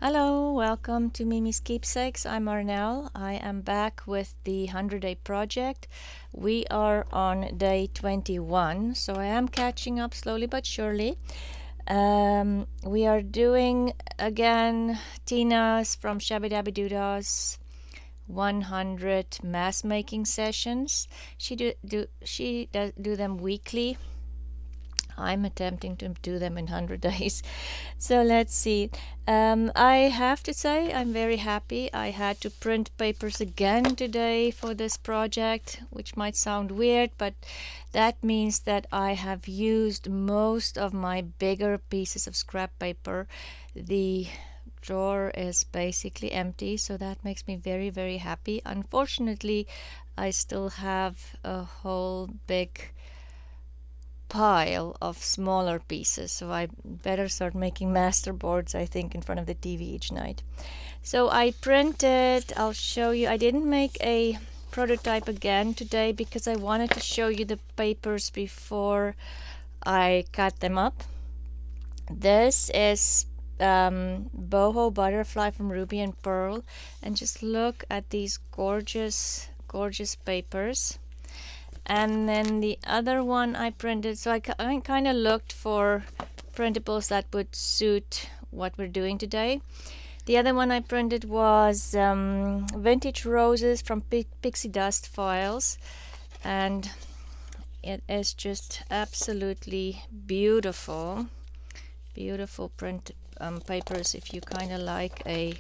Hello, welcome to Miemie's Keepsakes. I'm Arnell. I am back with the 100-day project. We are on day 21, so I am catching up slowly but surely. We are doing again Tina's from Shabbydabbydooddah's 100 mask making sessions. She does do them weekly. I'm attempting to do them in 100 days. So let's see. I have to say I'm very happy. I had to print papers again today for this project, which might sound weird, but that means that I have used most of my bigger pieces of scrap paper. The drawer is basically empty, so that makes me very, very happy. Unfortunately, I still have a whole big pile of smaller pieces, so I better start making master boards, I think, in front of the TV each night. So I printed, I'll show you. I didn't make a prototype again today because I wanted to show you the papers before I cut them up. This is Boho Butterfly from Ruby and Pearl, and just look at these gorgeous papers. And then the other one I printed, so I kind of looked for printables that would suit what we're doing today. The other one I printed was Vintage Roses from Pixie dust files, and it is just absolutely beautiful print papers if you kind of like a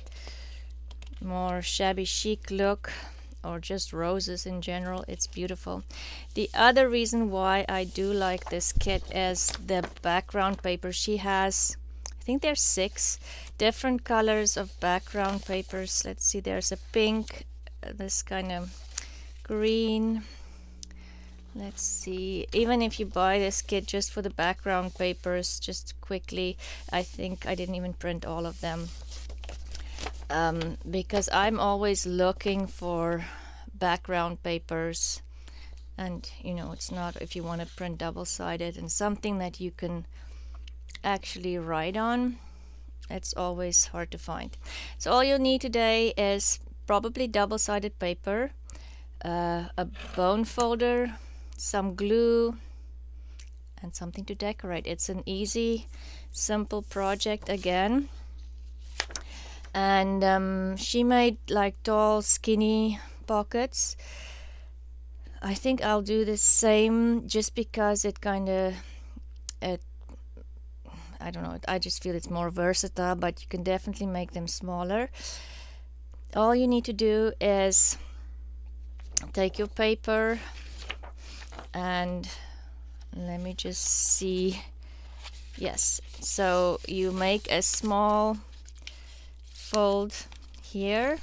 more shabby chic look, or just roses in general. It's beautiful. The other reason why I do like this kit is the background paper. She has, I think there's 6 different colors of background papers. Let's see, there's a pink, this kind of green. Let's see, even if you buy this kit just for the background papers, just quickly, I think I didn't even print all of them. Because I'm always looking for background papers, and it's not, if you want to print double-sided and something that you can actually write on, it's always hard to find. So all you'll need today is probably double-sided paper, a bone folder, some glue, and something to decorate. It's an easy, simple project again. And she made like tall, skinny pockets. I think I'll do the same, just because it kind of, I don't know, I just feel it's more versatile, but you can definitely make them smaller. All you need to do is take your paper, and let me just see. Yes, so you make a small fold here,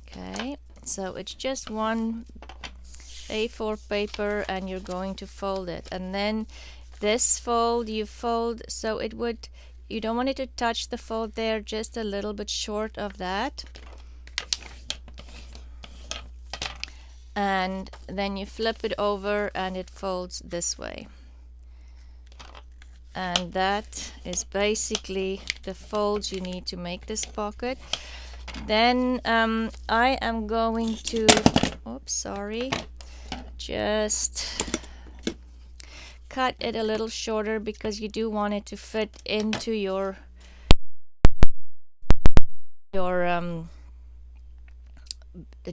okay, so it's just one A4 paper, and you're going to fold it, and then this fold you fold so it would, you don't want it to touch the fold there, just a little bit short of that, and then you flip it over and it folds this way. And that is basically the folds you need to make this pocket. Then I am going to, oops, sorry, just cut it a little shorter, because you do want it to fit into your the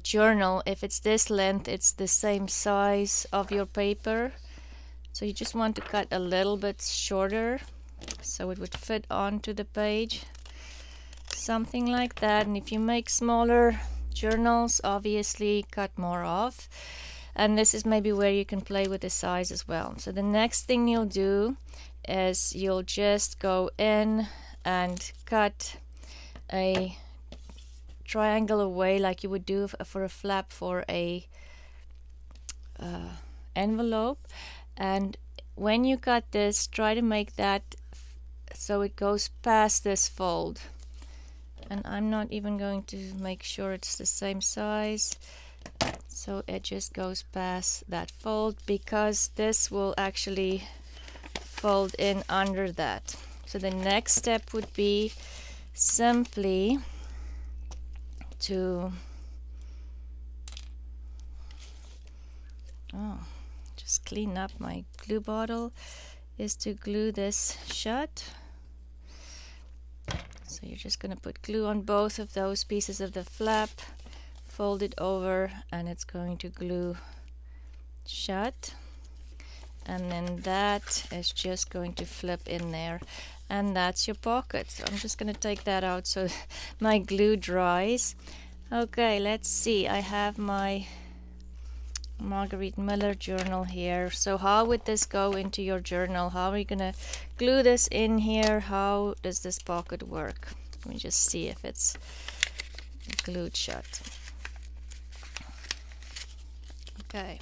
journal. If it's this length, it's the same size of your paper. So you just want to cut a little bit shorter so it would fit onto the page, something like that. And if you make smaller journals, obviously cut more off, and this is maybe where you can play with the size as well. So the next thing you'll do is you'll just go in and cut a triangle away, like you would do for a flap for a envelope. And when you cut this, try to make that so it goes past this fold. And I'm not even going to make sure it's the same size, so it just goes past that fold, because this will actually fold in under that. So the next step would be simply to just clean up my glue bottle, is to glue this shut. So you're just going to put glue on both of those pieces of the flap, fold it over, and it's going to glue shut. And then that is just going to flip in there, and that's your pocket. So I'm just going to take that out so my glue dries. Okay, let's see. I have my Marguerite Miller journal here. So how would this go into your journal? How are you gonna glue this in here? How does this pocket work? Let me just see if it's glued shut. Okay.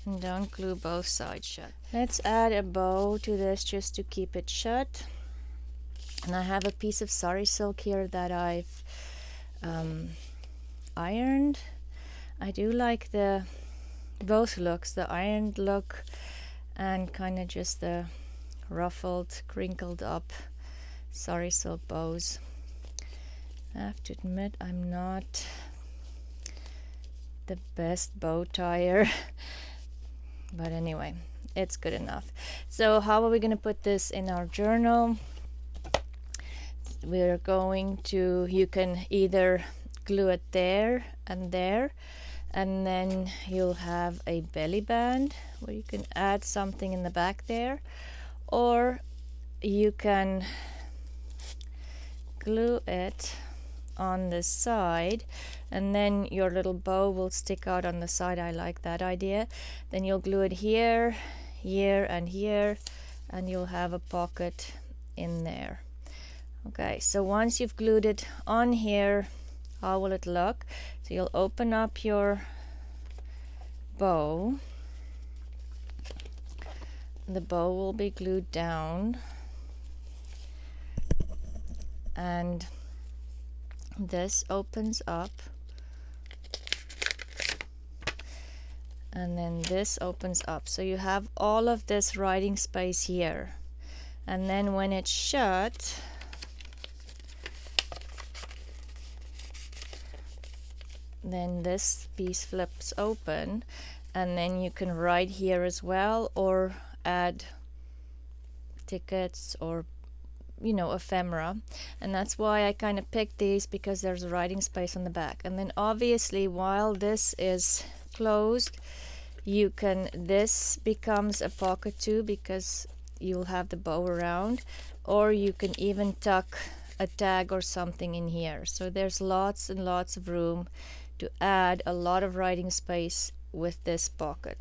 And don't glue both sides shut. Let's add a bow to this just to keep it shut. And I have a piece of sari silk here that I've ironed. I do like both looks, the ironed look and kind of just the ruffled, crinkled up sari silk bows. I have to admit I'm not the best bow tire, but anyway, it's good enough. So how are we going to put this in our journal? We're going to, you can either glue it there, and then you'll have a belly band where you can add something in the back there, or you can glue it on the side, and then your little bow will stick out on the side. I like that idea. Then you'll glue it here, here, and here, and you'll have a pocket in there. Okay, so once you've glued it on here, how will it look? So you'll open up your bow. The bow will be glued down, and this opens up, and then this opens up. So you have all of this writing space here, and then when it's shut, then this piece flips open, and then you can write here as well, or add tickets, or ephemera. And that's why I kind of picked these, because there's a writing space on the back. And then obviously while this is closed, this becomes a pocket too, because you'll have the bow around, or you can even tuck a tag or something in here. So there's lots and lots of room to add a lot of writing space with this pocket.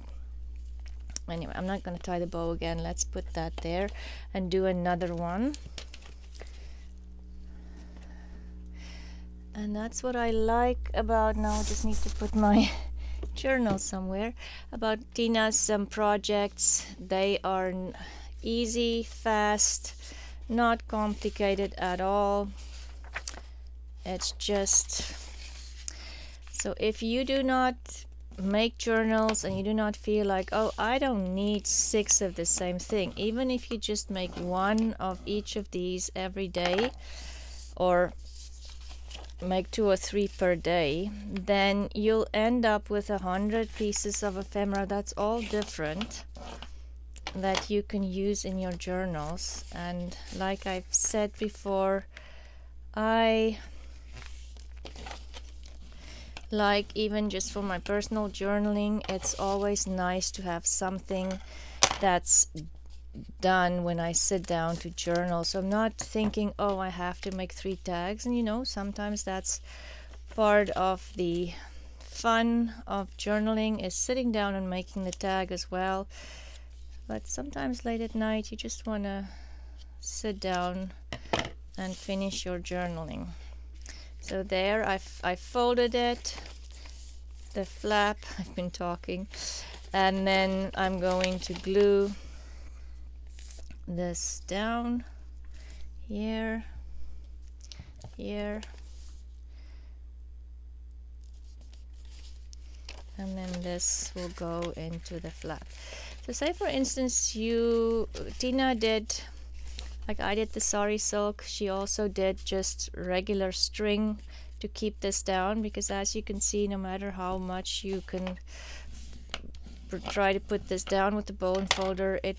Anyway, I'm not going to tie the bow again. Let's put that there and do another one. And that's what I like about, now I just need to put my journal somewhere, about Tina's projects. They are easy, fast, not complicated at all. It's just, so if you do not make journals and you do not feel like, oh, I don't need 6 of the same thing, even if you just make 1 of each of these every day, or make 2 or 3 per day, then you'll end up with 100 pieces of ephemera that's all different, that you can use in your journals. And like I've said before, I like, even just for my personal journaling, it's always nice to have something that's done when I sit down to journal. So I'm not thinking, oh, I have to make 3 tags. And sometimes that's part of the fun of journaling, is sitting down and making the tag as well. But sometimes late at night you just want to sit down and finish your journaling. So there, I folded it, the flap, I've been talking, and then I'm going to glue this down here, here, and then this will go into the flap. So say for instance Tina did, like I did the sari silk, she also did just regular string to keep this down, because as you can see, no matter how much you can try to put this down with the bone folder, it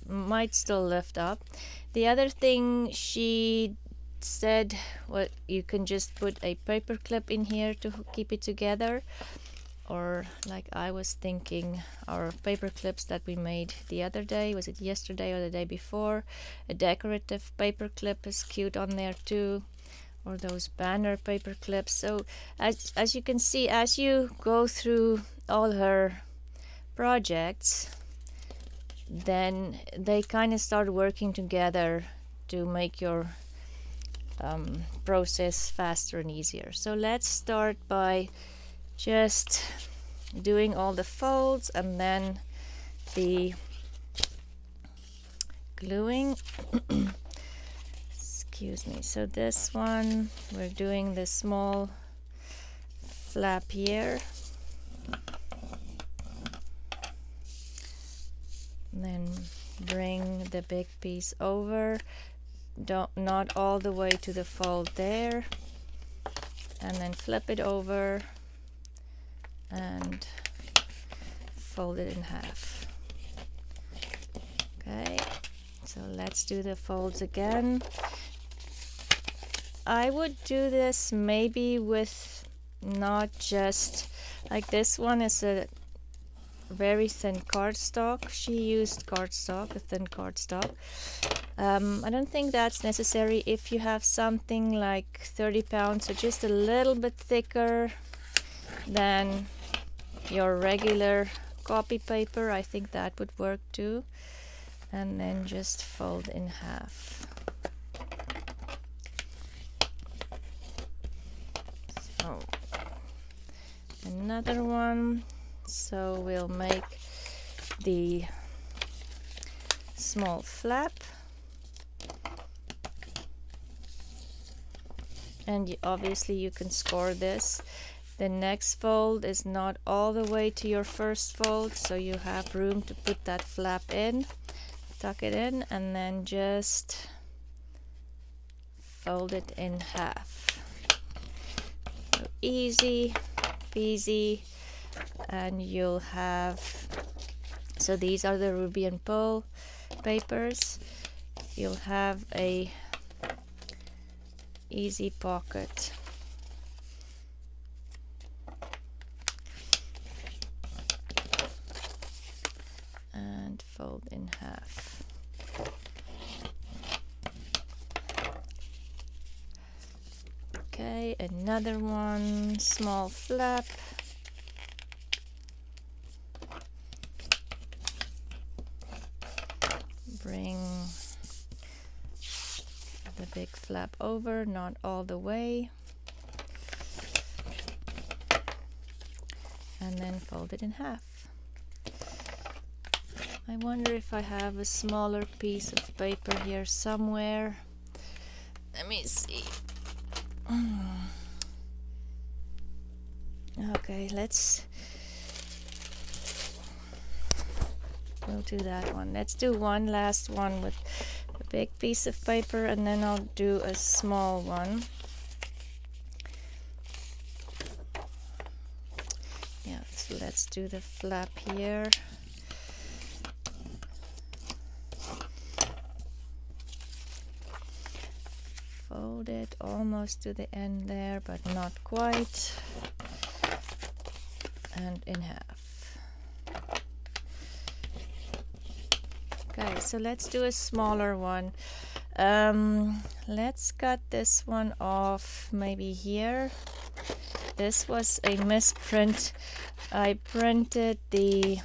might still lift up. The other thing she said, well, you can just put a paper clip in here to keep it together, or like I was thinking, our paper clips that we made the other day, was it yesterday or the day before, a decorative paper clip is cute on there too, or those banner paper clips. So as you can see, as you go through all her projects, then they kind of start working together to make your process faster and easier. So let's start by just doing all the folds and then the gluing. Excuse me. So this one, we're doing the small flap here, then bring the big piece over, not all the way to the fold there, and then flip it over and fold it in half. Okay, so let's do the folds again. I would do this maybe with not just, like this one is a very thin cardstock. She used cardstock, a thin cardstock. I don't think that's necessary if you have something like 30 pounds, so just a little bit thicker than your regular copy paper. I think that would work too. And then just fold in half. So another one. So we'll make the small flap, and obviously you can score this. The next fold is not all the way to your first fold, so you have room to put that flap in, tuck it in, and then just fold it in half. So easy peasy. And you'll have, so these are the Ruby and Pearl papers. You'll have a easy pocket. And fold in half. Okay, another one, small flap. Bring the big flap over, not all the way, and then fold it in half. I wonder if I have a smaller piece of paper here somewhere. Let me see. Okay, we'll do that one. Let's do one last one with a big piece of paper, and then I'll do a small one. Yeah, so let's do the flap here. Fold it almost to the end there, but not quite. And in half. Okay, so let's do a smaller one. Let's cut this one off maybe here. This was a misprint. I printed the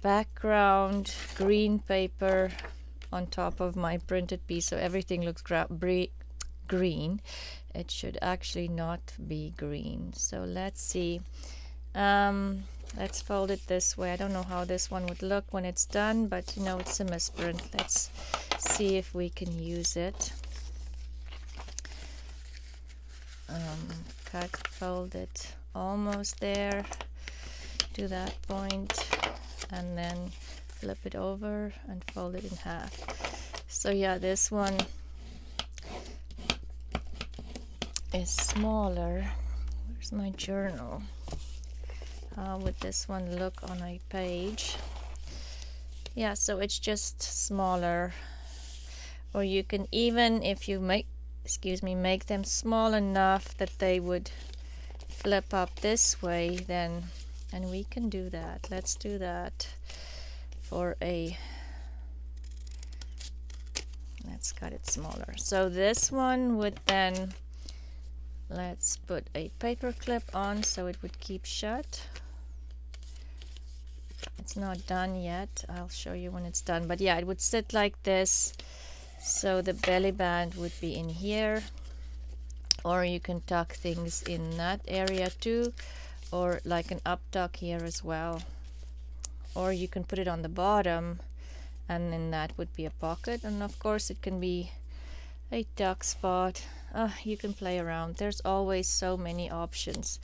background green paper on top of my printed piece, so everything looks green. It should actually not be green. So let's see. Let's fold it this way. I don't know how this one would look when it's done, but you know, it's a misprint. Let's see if we can use it. Cut, fold it almost there to that point. and then flip it over and fold it in half. So yeah, this one is smaller. Where's my journal? How would this one look on a page? Yeah, so it's just smaller. Or you can even, if you make them small enough that they would flip up this way, then, and we can do that. Let's do that for a, let's cut it smaller. So this one would then, let's put a paper clip on so it would keep shut. It's not done yet. I'll show you when it's done. But yeah, it would sit like this. So the belly band would be in here. Or you can tuck things in that area too. Or like an up tuck here as well. Or you can put it on the bottom. And then that would be a pocket. And of course it can be a tuck spot. You can play around. There's always so many options.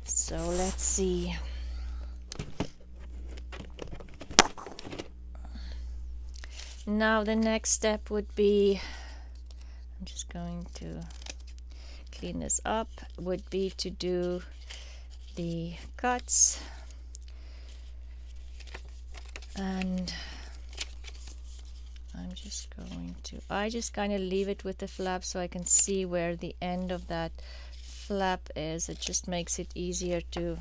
So let's see. Now the next step would be, I'm just going to clean this up, would be to do the cuts. And I'm just going to, I just kind of leave it with the flap so I can see where the end of that flap is. It just makes it easier to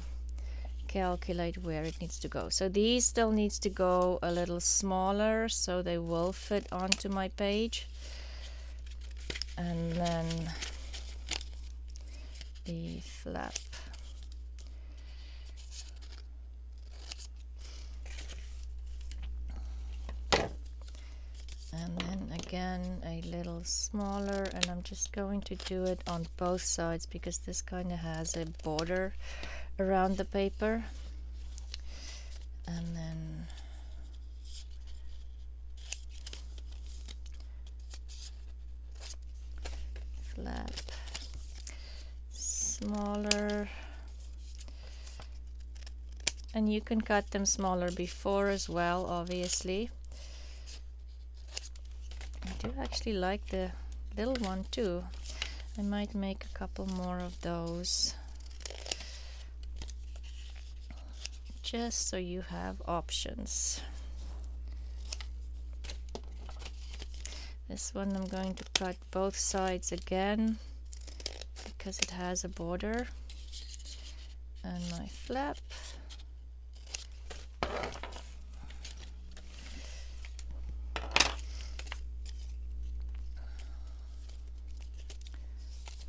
calculate where it needs to go. So these still needs to go a little smaller so they will fit onto my page. And then the flap. And then again a little smaller, and I'm just going to do it on both sides because this kind of has a border around the paper. And then flap smaller, and you can cut them smaller before as well, obviously. I do actually like the little one too. I might make a couple more of those, just so you have options. This one I'm going to cut both sides again because it has a border. And my flap.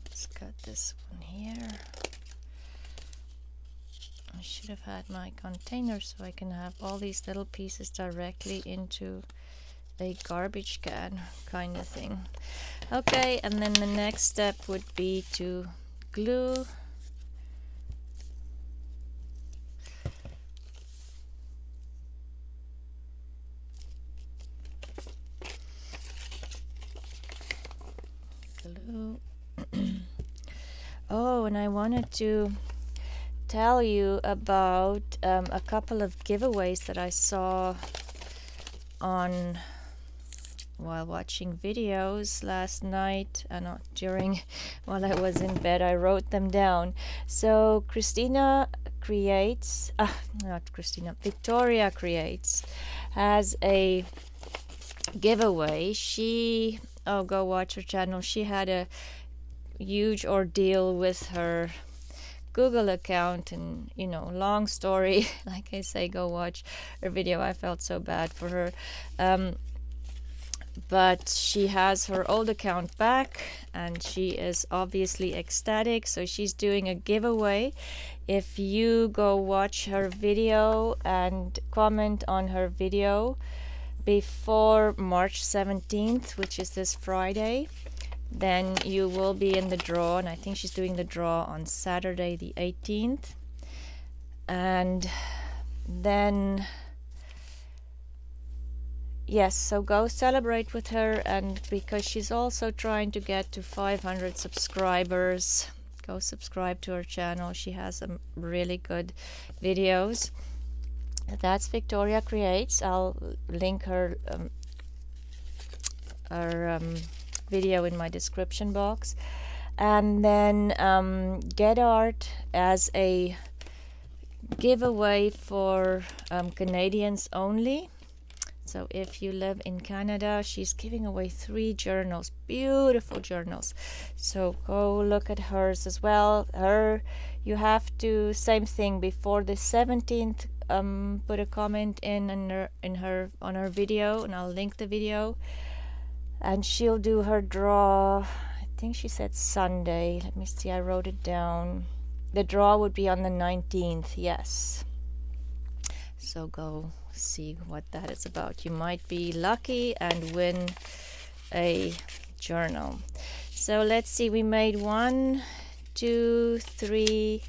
Let's cut this one here. I should have had my container so I can have all these little pieces directly into a garbage can kind of thing. Okay, and then the next step would be to glue Oh, and I wanted to tell you about a couple of giveaways that I saw on while watching videos last night, and not during while I was in bed. I wrote them down. So Victoria Creates has a giveaway. Go watch her channel. She had a huge ordeal with her Google account, and long story. Like I say, go watch her video. I felt so bad for her, but she has her old account back and she is obviously ecstatic. So she's doing a giveaway. If you go watch her video and comment on her video before March 17th, which is this Friday, then you will be in the draw. And I think she's doing the draw on Saturday the 18th. And then yes, so go celebrate with her. And because she's also trying to get to 500 subscribers, go subscribe to her channel. She has some really good videos. That's Victoria Creates. I'll link her video in my description box. And then Get Art as a giveaway for Canadians only. So if you live in Canada, she's giving away 3 journals, beautiful journals. So go look at hers as well. You have to, same thing, before the 17th, put a comment in her on her video, and I'll link the video. And she'll do her draw. I think she said Sunday. Let me see. I wrote it down. The draw would be on the 19th. Yes. So go see what that is about. You might be lucky and win a journal. So let's see, we made 1, 2, 3,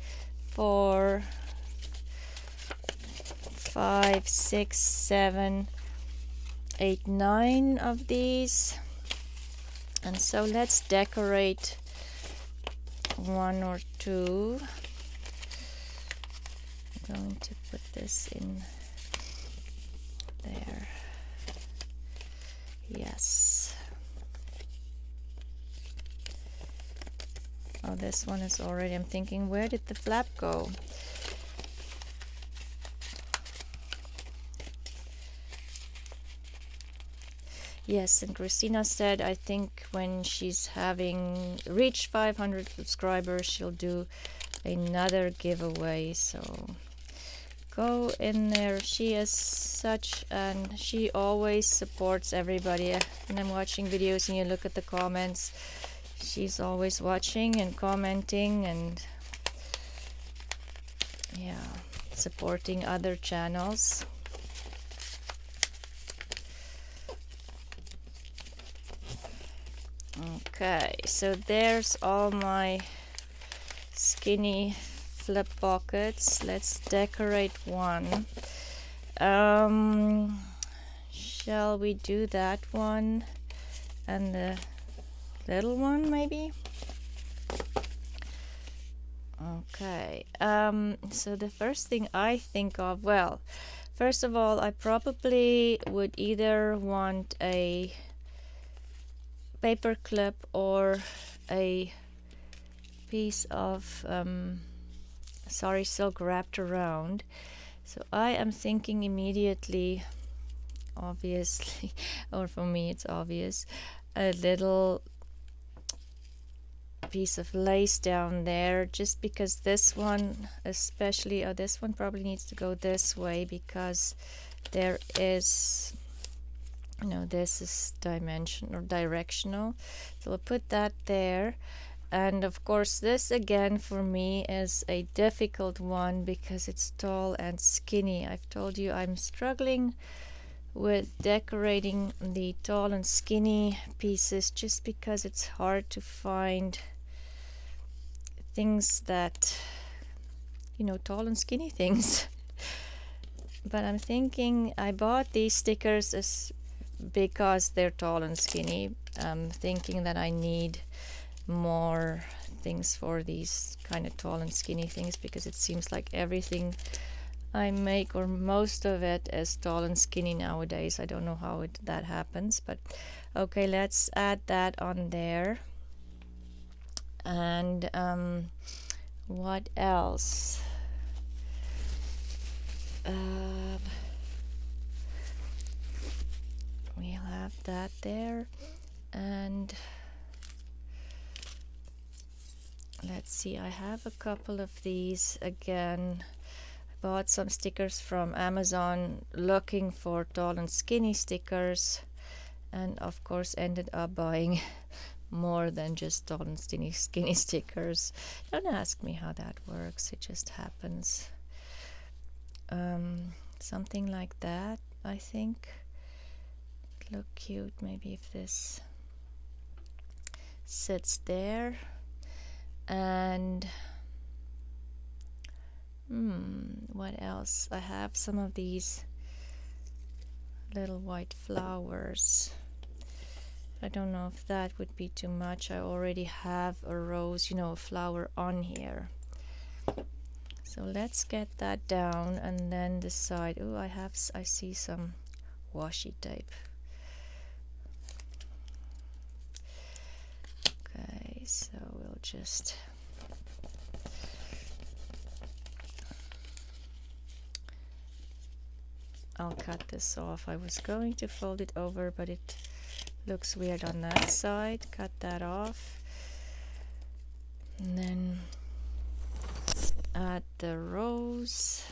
4, 5, 6, 7, 8, 9 of these. And so let's decorate 1 or 2. I'm going to put this in there. Yes. Oh, this one is already, I'm thinking, where did the flap go? Yes, and Christina said, I think when she's having reached 500 subscribers, she'll do another giveaway. So go in there. She is such, and she always supports everybody. When I'm watching videos and you look at the comments, she's always watching and commenting and yeah, supporting other channels. Okay, so there's all my skinny flip pockets. Let's decorate one. Shall we do that one and the little one maybe? Okay, so the first thing I think of, well, first of all, I probably would either want a paper clip or a piece of sari silk wrapped around. So I am thinking immediately, obviously, or for me it's obvious, a little piece of lace down there, just because this one especially, or this one probably needs to go this way because there is, you know, this is dimension or directional. So I'll put that there. And of course this again for me is a difficult one because it's tall and skinny. I've told you I'm struggling with decorating the tall and skinny pieces just because it's hard to find things that, you know, tall and skinny things. But I'm thinking I bought these stickers because they're tall and skinny. I'm thinking that I need more things for these kind of tall and skinny things because it seems like everything I make, or most of it, is tall and skinny nowadays. I don't know how that happens, but okay, let's add that on there. And what else? We'll have that there. And let's see, I have a couple of these again. I bought some stickers from Amazon looking for tall and skinny stickers, and of course ended up buying more than just tall and skinny stickers. Don't ask me how that works, it just happens. Something like that, I think. Look cute. Maybe if this sits there. And what else? I have some of these little white flowers. I don't know if that would be too much. I already have a rose, you know, a flower on here. So let's get that down and then decide. Oh, I see some washi tape. Okay, so we'll just I'll cut this off. I was going to fold it over, but it looks weird on that side. Cut that off. And then add the rows.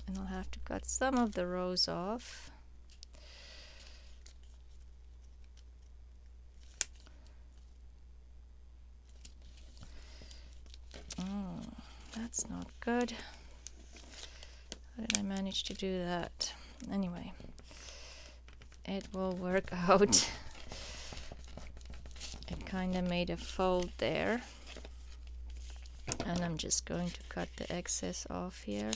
And I'll have to cut some of the rows off. Oh, that's not good. How did I manage to do that? Anyway, it will work out. It kind of made a fold there. And I'm just going to cut the excess off here.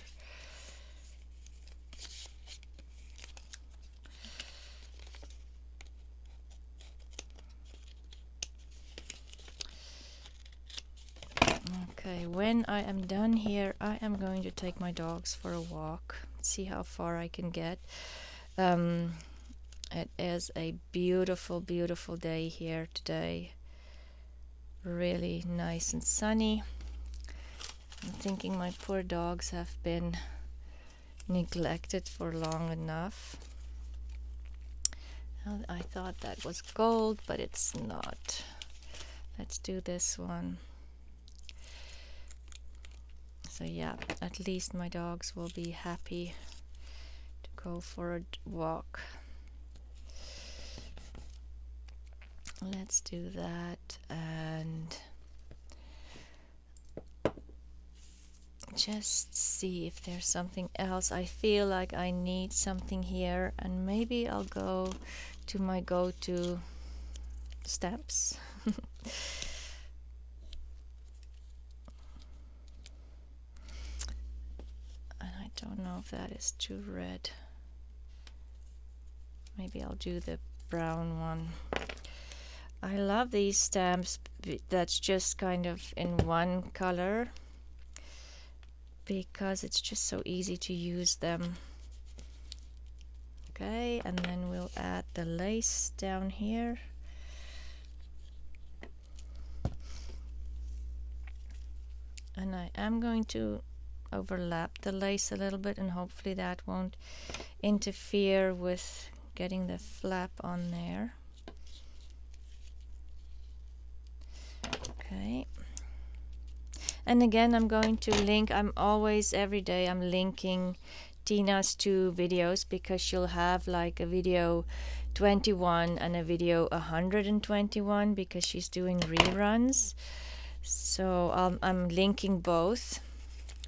Okay, when I am done here, I am going to take my dogs for a walk, see how far I can get. It is a beautiful, beautiful day here today. Really nice and sunny. I'm thinking my poor dogs have been neglected for long enough. I thought that was gold, but it's not. Let's do this one. So yeah, at least my dogs will be happy to go for a walk. Let's do that and just see if there's something else. I feel like I need something here, and maybe I'll go to my go-to stamps. Don't know if that is too red. Maybe I'll do the brown one. I love these stamps that's just kind of in one color because it's just so easy to use them. Okay, and then we'll add the lace down here. And I am going to overlap the lace a little bit, and hopefully that won't interfere with getting the flap on there. Okay, and again I'm going to link, I'm always every day I'm linking Tina's 2 videos because she'll have like a video 21 and a video 121 because she's doing reruns. So I'm linking both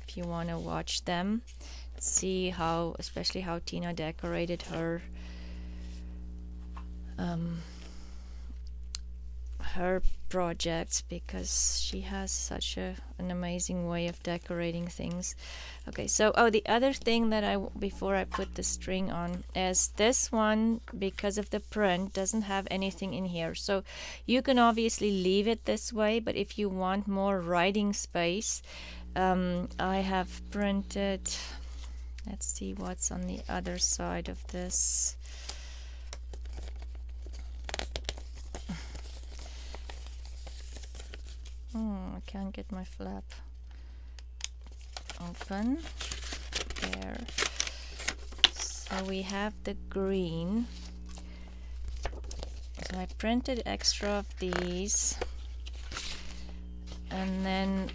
if you want to watch them, see how, especially how Tina decorated her her projects, because she has such an amazing way of decorating things. Okay, so the other thing that before I put the string on is this one, because of the print, doesn't have anything in here. So you can obviously leave it this way, but if you want more writing space, I have printed, let's see what's on the other side of this. I can't get my flap open. There. So we have the green. So I printed extra of these. And then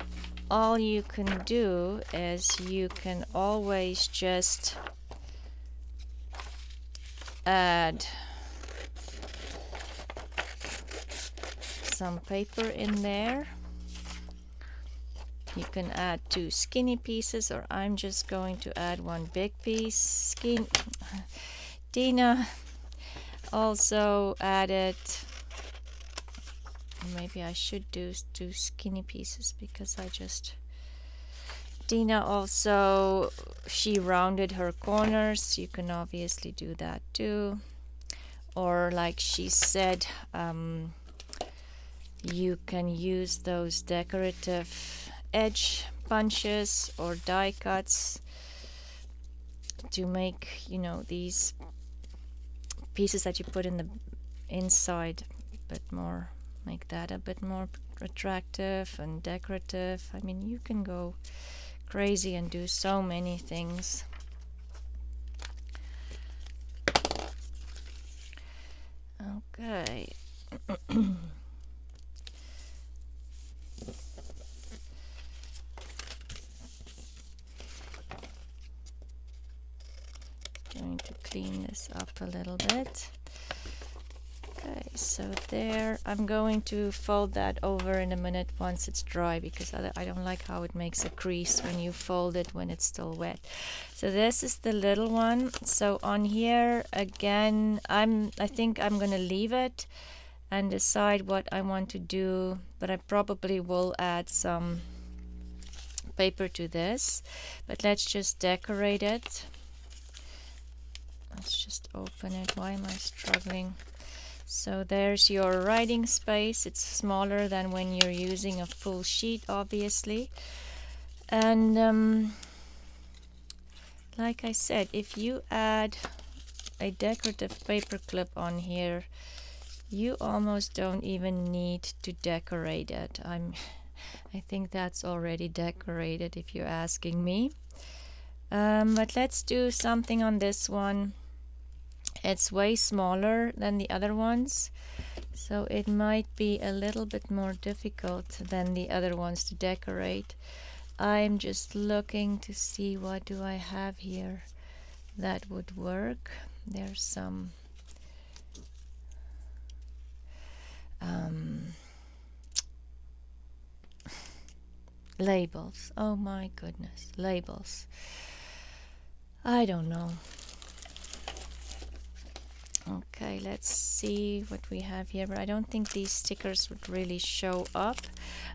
all you can do is you can always just add some paper in there. You can add 2 skinny pieces, or I'm just going to add 1 big piece. Tina also added, maybe I should do 2 skinny pieces because Tina also, she rounded her corners. You can obviously do that too. or like she said, you can use those decorative edge punches or die cuts to make, you know, these pieces that you put in the inside a bit more, make that a bit more attractive and decorative. I mean, you can go crazy and do so many things. Okay. Going to clean this up a little bit. Okay, so there, I'm going to fold that over in a minute once it's dry, because I don't like how it makes a crease when you fold it when it's still wet. So this is the little one. So on here again, I think I'm gonna leave it and decide what I want to do, but I probably will add some paper to this. But let's just decorate it. Let's just open it. Why am I struggling? So there's your writing space. It's smaller than when you're using a full sheet, obviously. And like I said, if you add a decorative paper clip on here, you almost don't even need to decorate it. I think that's already decorated if you're asking me. But let's do something on this one. It's way smaller than the other ones, so it might be a little bit more difficult than the other ones to decorate. I'm just looking to see what do I have here that would work. There's some labels. Oh my goodness, labels. I don't know. Okay, let's see what we have here, but I don't think these stickers would really show up.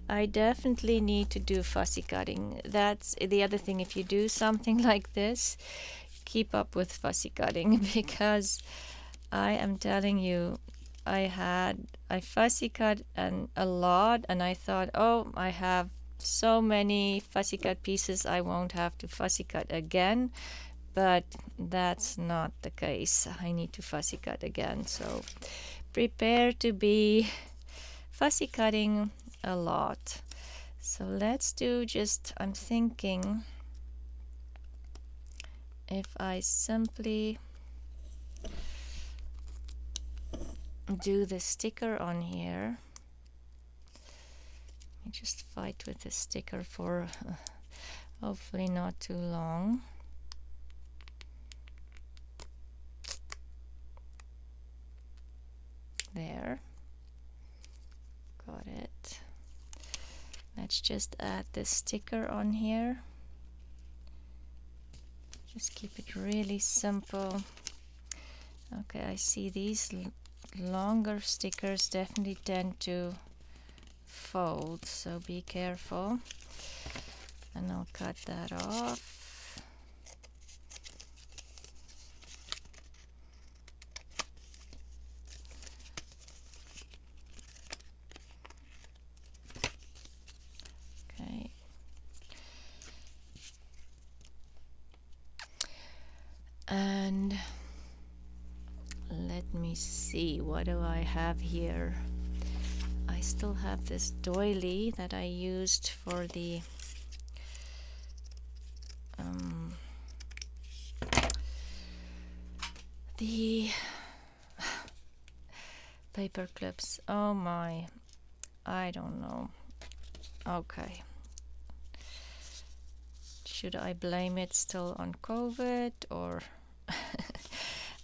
I definitely need to do fussy cutting. That's the other thing. If you do something like this, keep up with fussy cutting, because I am telling you, I fussy cut a lot, and I thought, oh, I have so many fussy cut pieces, I won't have to fussy cut again. But that's not the case. I need to fussy cut again, so prepare to be fussy cutting a lot. So let's do just, I'm thinking if I simply do the sticker on here. Let me just fight with the sticker for hopefully not too long. There, got it. Let's just add the sticker on here. Just keep it really simple. Okay, I see these longer stickers definitely tend to fold, so be careful. And I'll cut that off. Okay. And let me see, what do I have here? I still have this doily that I used for the paper clips. Oh my, I don't know. Okay. Should I blame it still on COVID, or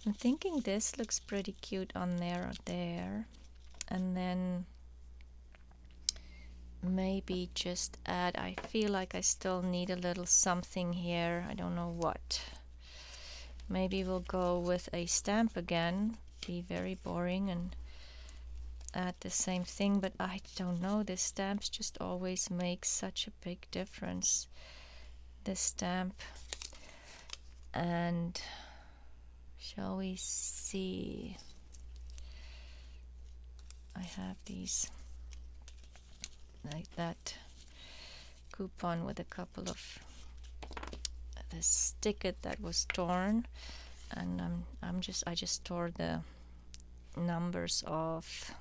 I'm thinking this looks pretty cute on there, and then maybe just add, I feel like I still need a little something here. I don't know what. Maybe we'll go with a stamp again, be very boring and add the same thing, but I don't know, the stamps just always make such a big difference. The stamp, and shall we see, I have these like that coupon with a couple of this ticket that was torn, and I just tore the numbers off.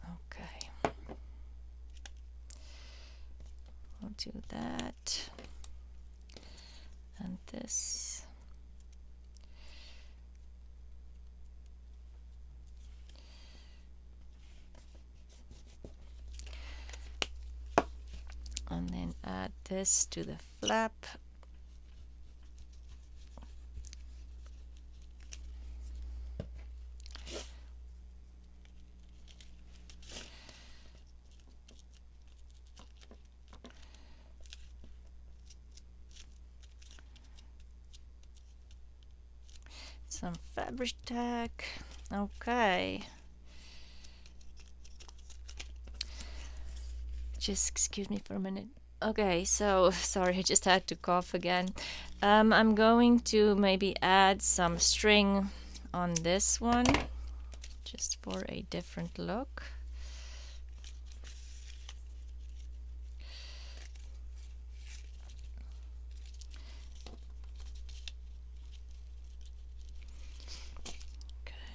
Okay, I'll do that, and this. And then add this to the flap. Some fabric tack. Okay. Just excuse me for a minute. Okay, so sorry, I just had to cough again. I'm going to maybe add some string on this one, just for a different look.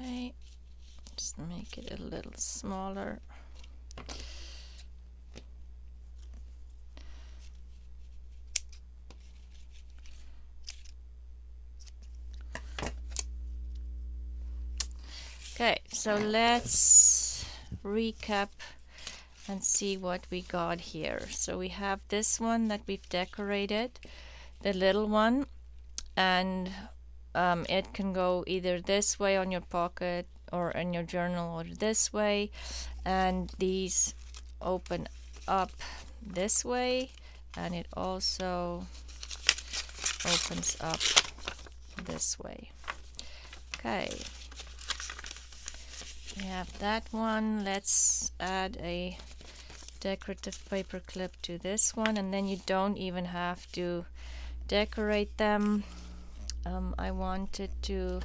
Okay, just make it a little smaller. Okay, so let's recap and see what we got here. So we have this one that we've decorated, the little one, and it can go either this way on your pocket or in your journal, or this way, and these open up this way, and it also opens up this way. Okay, we have that one. Let's add a decorative paper clip to this one, and then you don't even have to decorate them. I wanted to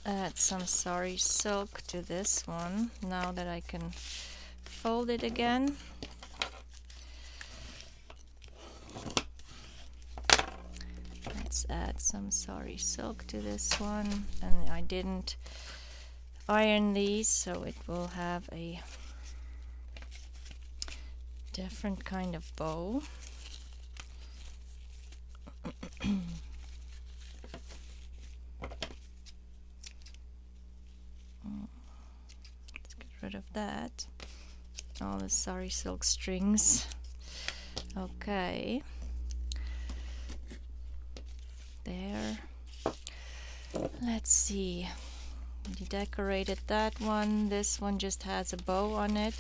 add some sari silk to this one now that I can fold it again. Let's add some sari silk to this one, and I didn't iron these, so it will have a different kind of bow. Let's get rid of that. All the sari silk strings. Okay. There. Let's see. You decorated that one. This one just has a bow on it.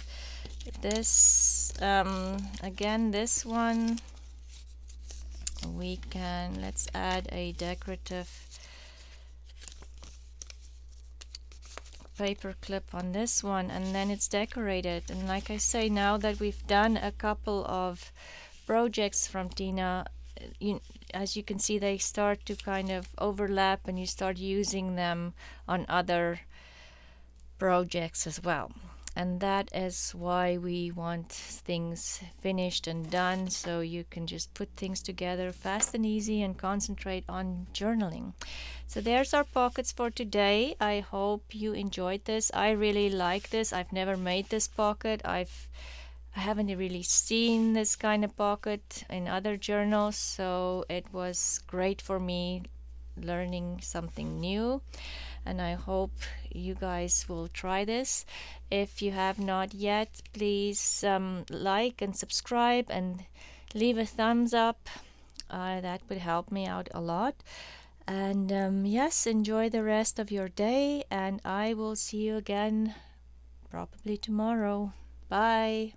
This, again, this one, let's add a decorative paper clip on this one, and then it's decorated. And like I say, now that we've done a couple of projects from Tina, as you can see, they start to kind of overlap, and you start using them on other projects as well. And that is why we want things finished and done, so you can just put things together fast and easy and concentrate on journaling. So there's our pockets for today. I hope you enjoyed this. I really like this. I've never made this pocket. I haven't really seen this kind of pocket in other journals, so it was great for me learning something new, and I hope you guys will try this. If you have not yet, please like and subscribe and leave a thumbs up. That would help me out a lot. And yes, enjoy the rest of your day, and I will see you again probably tomorrow. Bye.